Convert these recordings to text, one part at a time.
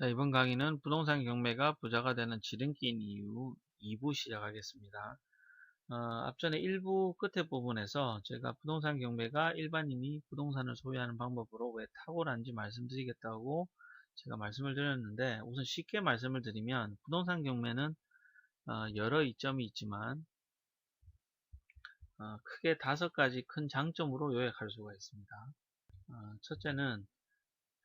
자, 이번 강의는 부동산 경매가 부자가 되는 지름길 이유 2부 시작하겠습니다. 앞전에 1부 끝에 부분에서 제가 부동산 경매가 일반인이 부동산을 소유하는 방법으로 왜 탁월한지 말씀드리겠다고 제가 말씀을 드렸는데, 우선 쉽게 말씀을 드리면 부동산 경매는 여러 이점이 있지만 크게 5가지 큰 장점으로 요약할 수가 있습니다. 첫째는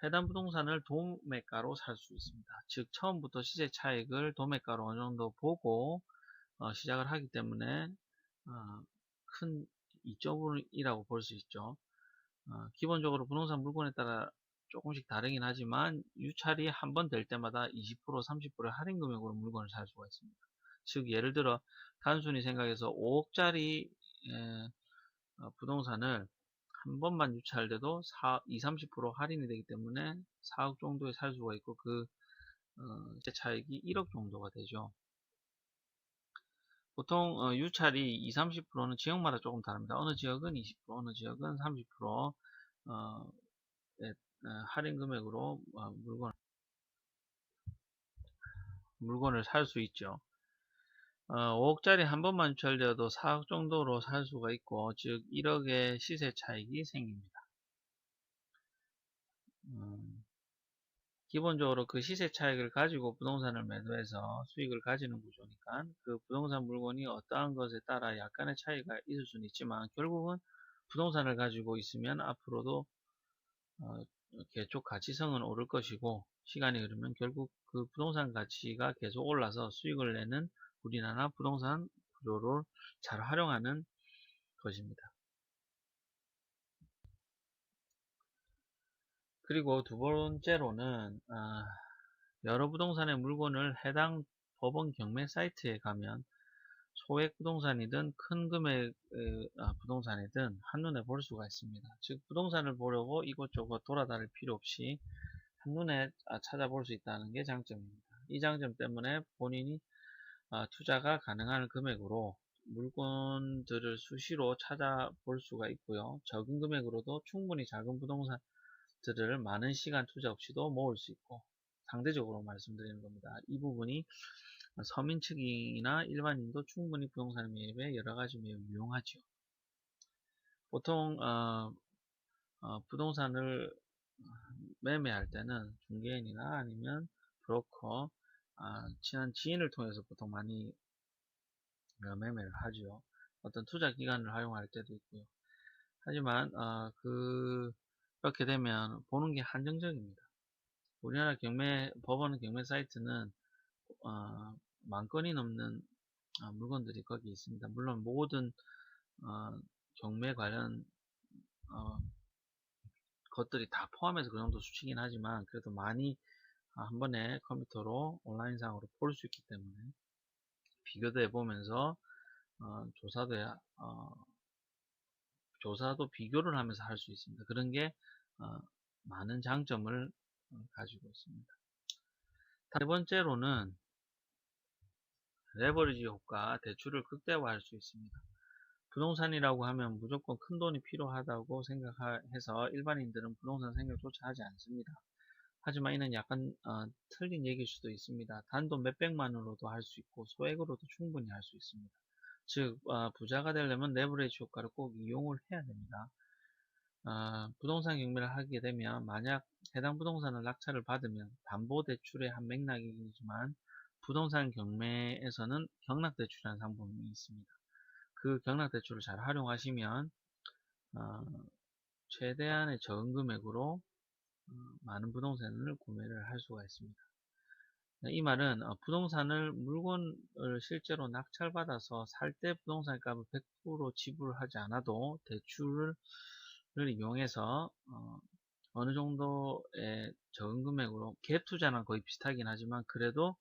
해당 부동산을 도매가로 살 수 있습니다. 즉 처음부터 시세 차익을 도매가로 어느 정도 보고 시작을 하기 때문에 큰 이점이라고 볼 수 있죠. 기본적으로 부동산 물건에 따라 조금씩 다르긴 하지만 유찰이 한 번 될 때마다 20% 30% 할인 금액으로 물건을 살 수가 있습니다. 즉 예를 들어 단순히 생각해서 5억짜리 부동산을 한 번만 유찰돼도 20-30% 할인이 되기 때문에 4억 정도에 살 수가 있고, 그 시세 차익이 1억 정도가 되죠. 보통 유찰이 20-30%는 지역마다 조금 다릅니다. 어느 지역은 20%, 어느 지역은 30% 할인 금액으로 물건을 살 수 있죠. 5억짜리 한 번만 유찰되어도 4억 정도로 살 수가 있고, 즉 1억의 시세 차익이 생깁니다. 기본적으로 그 시세 차익을 가지고 부동산을 매도해서 수익을 가지는 구조니까 그 부동산 물건이 어떠한 것에 따라 약간의 차이가 있을 수는 있지만, 결국은 부동산을 가지고 있으면 앞으로도 계속 가치성은 오를 것이고, 시간이 흐르면 결국 그 부동산 가치가 계속 올라서 수익을 내는 우리나라 부동산 구조를 잘 활용하는 것입니다. 그리고 두 번째로는 여러 부동산의 물건을 해당 법원 경매 사이트에 가면 소액 부동산이든 큰 금액의 부동산이든 한눈에 볼 수가 있습니다. 즉 부동산을 보려고 이곳저곳 돌아다닐 필요 없이 한눈에 찾아볼 수 있다는 게 장점입니다. 이 장점 때문에 본인이 투자가 가능한 금액으로 물건들을 수시로 찾아볼 수가 있고요. 적은 금액으로도 충분히 작은 부동산들을 많은 시간 투자 없이도 모을 수 있고, 상대적으로 말씀드리는 겁니다. 이 부분이 서민 측이나 일반인도 충분히 부동산 매입에 여러가지 매우 유용하죠. 보통 부동산을 매매할 때는 중개인이나 아니면 브로커, 친한 지인을 통해서 보통 많이 매매를 하죠. 어떤 투자 기관을 활용할 때도 있고요. 하지만 그렇게 되면 보는 게 한정적입니다. 우리나라 법원 경매 사이트는 만 건이 넘는 물건들이 거기 있습니다. 물론 모든 경매 관련 것들이 다 포함해서 그 정도 수치긴 하지만, 그래도 많이 한 번에 컴퓨터로 온라인상으로 볼 수 있기 때문에 비교도 해보면서 조사도 비교를 하면서 할 수 있습니다. 그런 게 많은 장점을 가지고 있습니다. 세 번째로는 레버리지 효과, 대출을 극대화할 수 있습니다. 부동산이라고 하면 무조건 큰 돈이 필요하다고 생각해서 일반인들은 부동산 생각조차 하지 않습니다. 하지만 이는 약간 틀린 얘기일 수도 있습니다. 단돈 몇백만으로도 할 수 있고 소액으로도 충분히 할 수 있습니다. 즉 부자가 되려면 레버리지 효과를 꼭 이용을 해야 됩니다. 부동산 경매를 하게 되면 만약 해당 부동산을 낙찰을 받으면 담보대출의 한 맥락이지만, 부동산 경매에서는 경락대출이라는 상품이 있습니다. 그 경락대출을 잘 활용하시면 최대한의 적은 금액으로 많은 부동산을 구매를 할 수가 있습니다. 이 말은 부동산을 물건을 실제로 낙찰받아서 살 때 부동산 값을 100% 지불하지 않아도 대출을 이용해서 어느 정도의 적은 금액으로 갭 투자랑 거의 비슷하긴 하지만, 그래도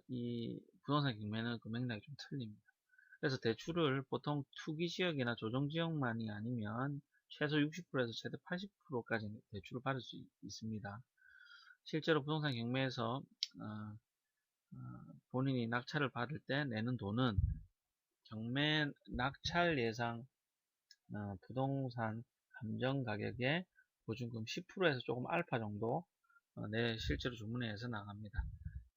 이 부동산 경매는 그 맥락이 좀 틀립니다. 그래서 대출을 보통 투기지역이나 조정지역만이 아니면 최소 60%에서 최대 80%까지 대출을 받을 수 있습니다. 실제로 부동산 경매에서 본인이 낙찰을 받을 때 내는 돈은 경매 낙찰 예상 부동산 감정 가격의 보증금 10%에서 조금 알파 정도 내 실제로 주문해서 나갑니다.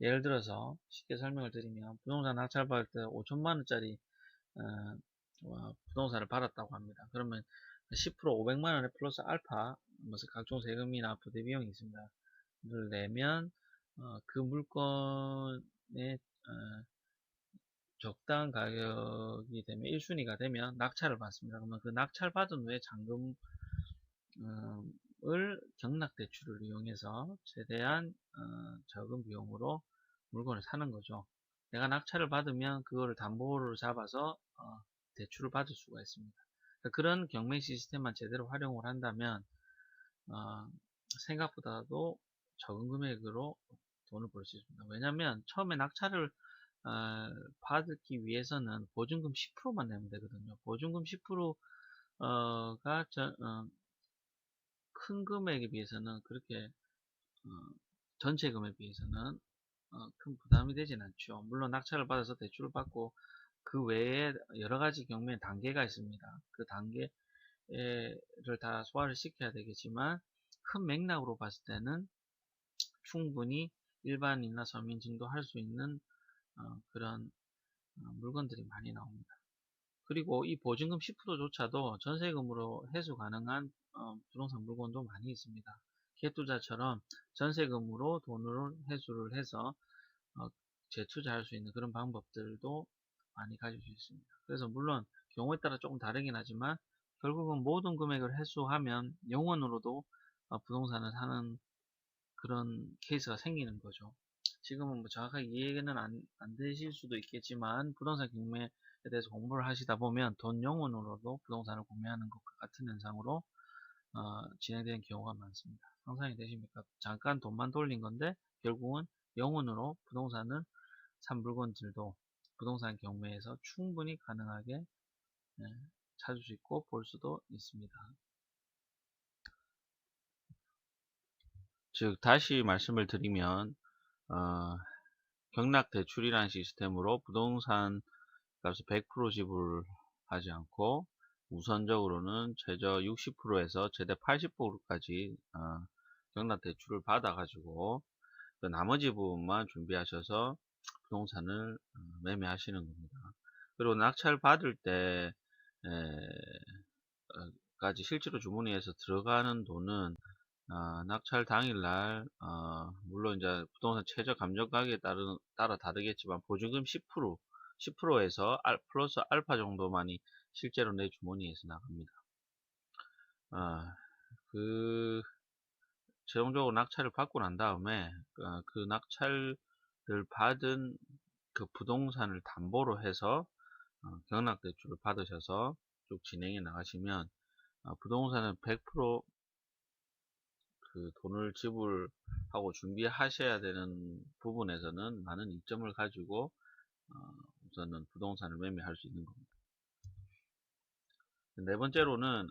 예를 들어서 쉽게 설명을 드리면 부동산 낙찰받을 때 5천만 원짜리 부동산을 받았다고 합니다. 그러면 10% 500만 원에 플러스 알파, 무슨 각종 세금이나 부대 비용이 있습니다. 를 내면 그 물건의 적당한 가격이 되면 1순위가 되면 낙찰을 받습니다. 그러면 그 낙찰 받은 후에 잔금을 경락대출을 이용해서 최대한 적은 비용으로 물건을 사는 거죠. 내가 낙찰을 받으면 그거를 담보로 잡아서 대출을 받을 수가 있습니다. 그런 경매 시스템만 제대로 활용을 한다면 생각보다도 적은 금액으로 돈을 벌 수 있습니다. 왜냐하면 처음에 낙찰을 받기 위해서는 보증금 10%만 내면 되거든요. 보증금 10%가 큰 금액에 비해서는 그렇게 전체 금액에 비해서는 큰 부담이 되진 않죠. 물론 낙찰을 받아서 대출을 받고 그 외에 여러 가지 경매 단계가 있습니다. 그 단계를 다 소화를 시켜야 되겠지만 큰 맥락으로 봤을 때는 충분히 일반인이나 서민층도 할 수 있는 그런 물건들이 많이 나옵니다. 그리고 이 보증금 10%조차도 전세금으로 해소 가능한 부동산 물건도 많이 있습니다. 기회투자처럼 전세금으로 돈을 회수를 해서 재투자할 수 있는 그런 방법들도 많이 가질 수 있습니다. 그래서 물론 경우에 따라 조금 다르긴 하지만 결국은 모든 금액을 회수하면 영원으로도 부동산을 사는 그런 케이스가 생기는 거죠. 지금은 뭐 정확하게 이해는 안 되실 수도 있겠지만 부동산 경매에 대해서 공부를 하시다 보면 돈 영혼으로도 부동산을 구매하는 것과 같은 현상으로 진행되는 경우가 많습니다. 상상이 되십니까? 잠깐 돈만 돌린 건데 결국은 영혼으로 부동산을 산 물건들도 부동산 경매에서 충분히 가능하게 찾을 수 있고 볼 수도 있습니다. 즉 다시 말씀을 드리면 경락대출이라는 시스템으로 부동산 값을 100% 지불하지 않고 우선적으로는 최저 60%에서 최대 80%까지 경락대출을 받아가지고 그 나머지 부분만 준비하셔서 부동산을 매매하시는 겁니다. 그리고 낙찰 받을 때 까지 실제로 주문해서 들어가는 돈은 낙찰 당일날 물론 이제 부동산 최저 감정 가격에 따라 다르겠지만 보증금 10%에서 플러스 알파 정도만이 실제로 내 주머니에서 나갑니다. 그 최종적으로 낙찰을 받고 난 다음에 그 낙찰을 받은 그 부동산을 담보로 해서 경락대출을 받으셔서 쭉 진행해 나가시면 부동산은 100% 그 돈을 지불하고 준비하셔야 되는 부분에서는 많은 이점을 가지고 우선은 부동산을 매매할 수 있는 겁니다. 네 번째로는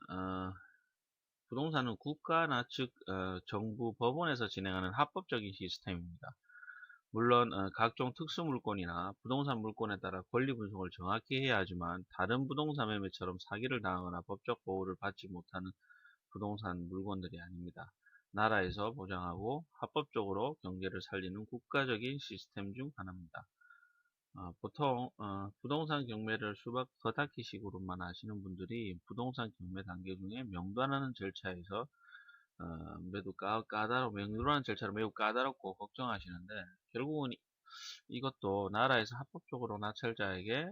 부동산은 국가나 즉 정부 법원에서 진행하는 합법적인 시스템입니다. 물론 각종 특수물건이나 부동산 물건에 따라 권리 분석을 정확히 해야 하지만 다른 부동산 매매처럼 사기를 당하거나 법적 보호를 받지 못하는 부동산 물건들이 아닙니다. 나라에서 보장하고 합법적으로 경제를 살리는 국가적인 시스템 중 하나입니다. 보통 부동산 경매를 수박 겉핥기식으로만 하시는 분들이 부동산 경매 단계 중에 명도하는 절차에서 매우 명도하는 절차를 매우 까다롭고 걱정하시는데 결국은 이것도 나라에서 합법적으로 낙찰자에게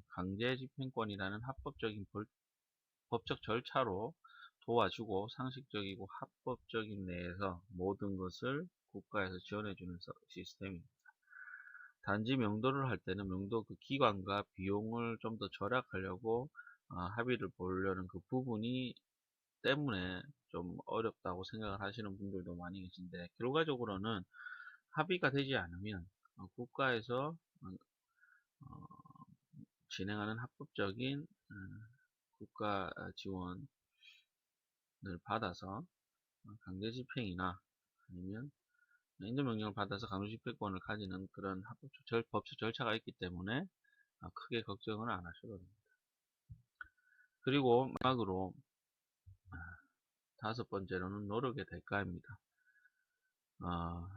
강제 집행권이라는 합법적인 법적 절차로 도와주고 상식적이고 합법적인 내에서 모든 것을 국가에서 지원해주는 시스템입니다. 단지 명도를 할 때는 명도 그 기간과 비용을 좀 더 절약하려고 합의를 보려는 그 부분이 때문에 좀 어렵다고 생각을 하시는 분들도 많이 계신데 결과적으로는 합의가 되지 않으면 국가에서 진행하는 합법적인 국가 지원을 받아서 강제집행이나 아니면 인도명령을 받아서 강제집행권을 가지는 그런 법적 절차가 있기 때문에 크게 걱정을 안 하셔도 됩니다. 그리고 마지막으로 다섯 번째로는 노력의 대가입니다. 어,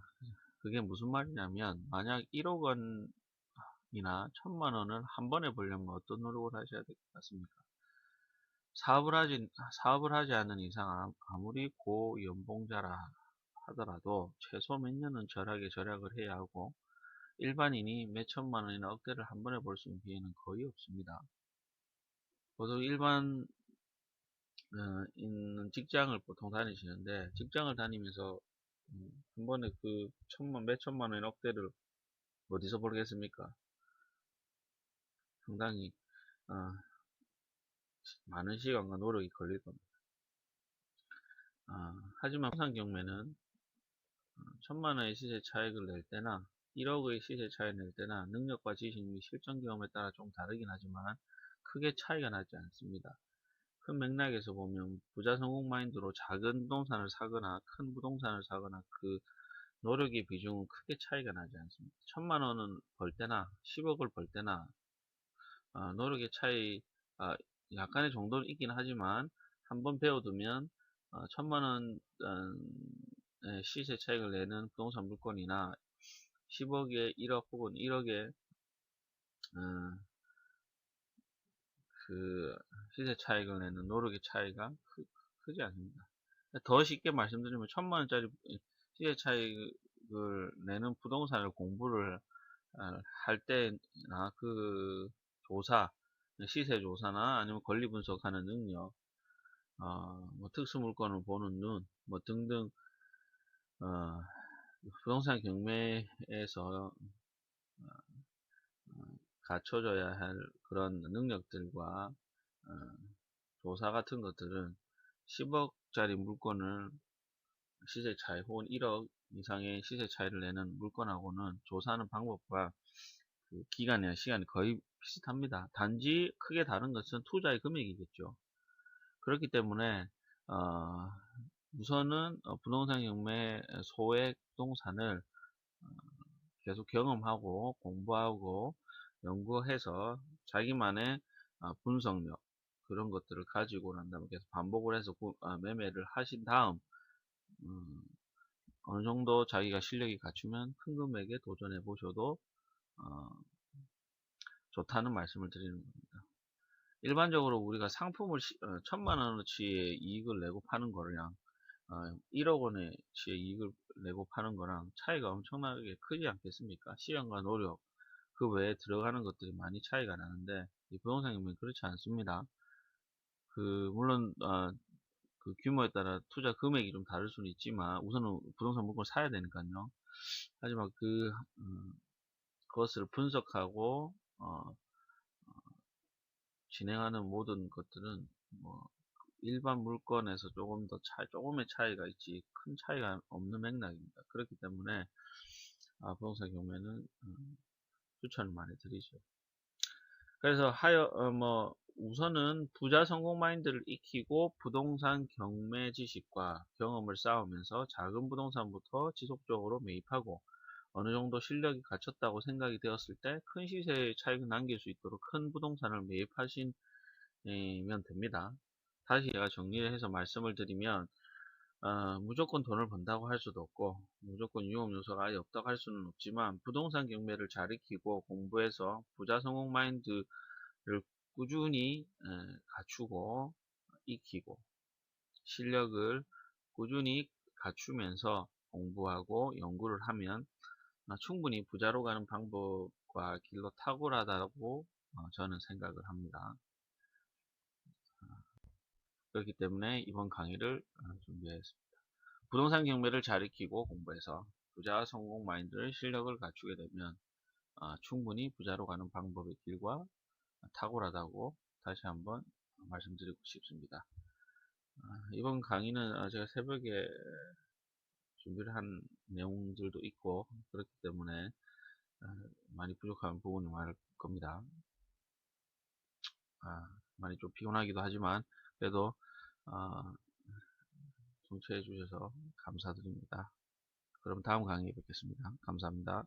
그게 무슨 말이냐면, 만약 1억 원이나 1천만 원을 한 번에 벌려면 어떤 노력을 하셔야 될 것 같습니까? 사업을 하지 않는 이상 아무리 고연봉자라 하더라도 최소 몇 년은 절약을 해야 하고, 일반인이 몇 천만 원이나 억대를 한 번에 벌 수 있는 기회는 거의 없습니다. 보통 일반 있는 직장을 보통 다니시는데, 직장을 다니면서 한 번에 그 몇 천만 원이나 억대를 어디서 벌겠습니까? 상당히 어, 많은 시간과 노력이 걸릴 겁니다. 하지만 부동산 경매는 천만 원의 시세 차익을 낼 때나 1억의 시세 차익을 낼 때나 능력과 지식 및 실전 경험에 따라 좀 다르긴 하지만 크게 차이가 나지 않습니다. 큰 맥락에서 보면 부자 성공 마인드로 작은 부동산을 사거나 큰 부동산을 사거나 그 노력의 비중은 크게 차이가 나지 않습니다. 천만 원은 벌 때나 10억을 벌 때나 노력의 차이 약간의 정도는 있긴 하지만 한번 배워두면 천만 원 시세 차익을 내는 부동산 물건이나 10억에 1억 혹은 1억에 그 시세 차익을 내는 노력의 차이가 크지 않습니다. 더 쉽게 말씀드리면 천만 원짜리 시세 차익을 내는 부동산을 공부를 할 때나 그 조사, 시세 조사나 아니면 권리 분석하는 능력, 뭐 특수 물건을 보는 눈, 뭐 등등, 어, 부동산 경매에서 갖춰져야 할 그런 능력들과 조사 같은 것들은 10억짜리 물건을 시세 차이 혹은 1억 이상의 시세 차이를 내는 물건하고는 조사하는 방법과 그 기간이나 시간이 거의 비슷합니다. 단지 크게 다른 것은 투자의 금액이겠죠. 그렇기 때문에 우선은 부동산 경매 소액 부동산을 계속 경험하고 공부하고 연구해서 자기만의 분석력 그런 것들을 가지고 난 다음에 계속 반복을 해서 매매를 하신 다음 음, 어느 정도 자기가 실력이 갖추면 큰 금액에 도전해 보셔도 어, 좋다는 말씀을 드리는 겁니다. 일반적으로 우리가 상품을 천만 원어치의 이익을 내고 파는 거랑 1억 원어치의 이익을 내고 파는 거랑 차이가 엄청나게 크지 않겠습니까? 시간과 노력 그 외에 들어가는 것들이 많이 차이가 나는데 이 부동산 경매는 그렇지 않습니다. 물론 그 규모에 따라 투자 금액이 좀 다를 수는 있지만 우선은 부동산 물건을 사야 되니까요. 하지만 그것을 분석하고 진행하는 모든 것들은 뭐 일반 물건에서 조금의 차이가 있지 큰 차이가 없는 맥락입니다. 그렇기 때문에 부동산 경매는 추천을 많이 드리죠. 그래서 우선은 부자 성공 마인드를 익히고 부동산 경매 지식과 경험을 쌓으면서 작은 부동산부터 지속적으로 매입하고 어느 정도 실력이 갖췄다고 생각이 되었을 때 큰 시세 차익을 남길 수 있도록 큰 부동산을 매입하시면 됩니다. 다시 제가 정리를 해서 말씀을 드리면 무조건 돈을 번다고 할 수도 없고 무조건 유혹 요소가 아예 없다고 할 수는 없지만 부동산 경매를 잘 익히고 공부해서 부자 성공 마인드를 꾸준히 갖추고 익히고 실력을 꾸준히 갖추면서 공부하고 연구를 하면 충분히 부자로 가는 방법과 길로 탁월하다고 저는 생각을 합니다. 그렇기 때문에 이번 강의를 준비했습니다. 부동산 경매를 잘 익히고 공부해서 부자 성공 마인드를 실력을 갖추게 되면 충분히 부자로 가는 방법의 길과 탁월하다고 다시 한번 말씀드리고 싶습니다. 이번 강의는 제가 새벽에 준비를 한 내용들도 있고 그렇기 때문에 많이 부족한 부분이 많을 겁니다. 많이 좀 피곤하기도 하지만 그래도 청취해 주셔서 감사드립니다. 그럼 다음 강의에 뵙겠습니다. 감사합니다.